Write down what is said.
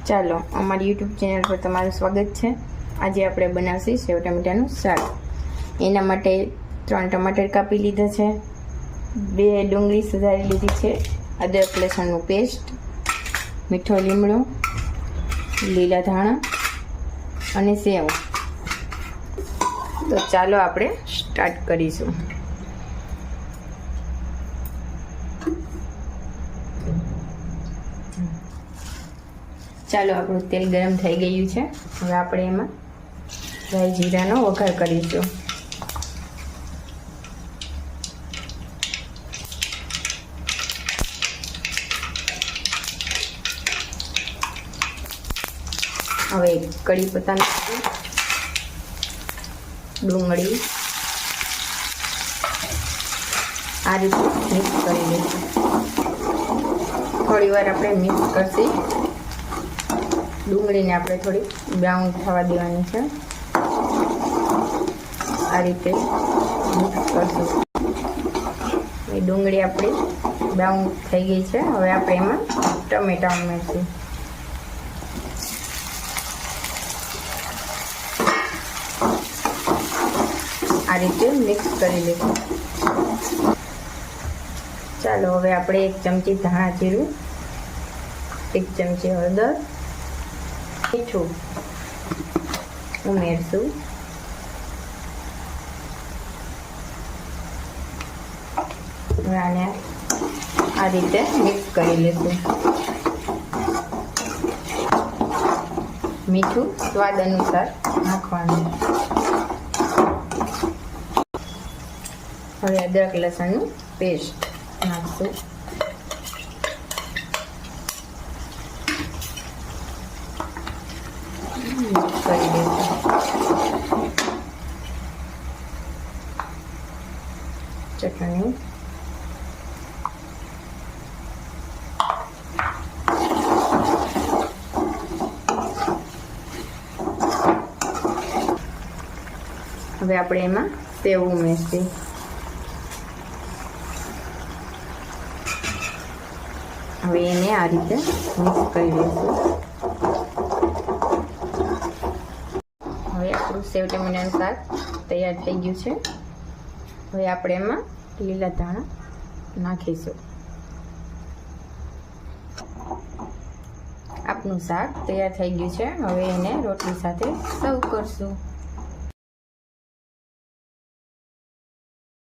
ચાલો અમારી YouTube channel પર તમારું સ્વાગત છે। આજે આપણે બનાવશું સેવ ટમેટાનું શાક। એના માટે 3 ટમાટર કાપી લીધા છે, 2 ડુંગળી સુધારી લીધી છે, અદરક લસણનું પેસ્ટ, મીઠો લીમડો, લીલા ધાણા અને સેવ। તો ચાલો આપણે સ્ટાર્ટ કરીશું। ચાલો આપણું તેલ ગરમ થઈ ગયું છે। હવે આપણે એમાં રાઈ જીરાનો વઘાર કરીશું। હવે કડી પત્તા નાખીશું, ડુંગળી આ રીતે મિક્સ કરી લઈશું। થોડી વાર આપણે મિક્સ કરશું। ડુંગળીને આપણે થોડી બ્રાઉન થવા દેવાની છે। આ રીતે મિક્સ કરશું। એ ડુંગળી આપણી બ્રાઉન થઈ ગઈ છે। હવે આપણે એમાં ટમેટા ઉમેરશું। આ રીતે મિક્સ કરી લઈશું। ચાલો હવે આપણે 1 ચમચી ધાણા જીરું, 1 ચમચી હળદર, મીઠું ઉમેરશું। હવે આને આ રીતે મિક્સ કરી લઈશું। મીઠું સ્વાદ અનુસાર નાખવાનું। હવે અદરક લસણનું પેસ્ટ નાખશું। મિક્સ કરી દઈશું। ચટણી, હવે આપણે એમાં સેવ ઉમેરશું। હવે એને આ રીતે મિક્સ કરી લઈશું। હવે આપણું સેવ ટમેટાનું શાક તૈયાર થઈ ગયું છે। હવે આપણે એમાં લીલા ધાણા નાખીશું। આપનું શાક તૈયાર થઈ ગયું છે। હવે એને રોટલી સાથે સર્વ કરશું।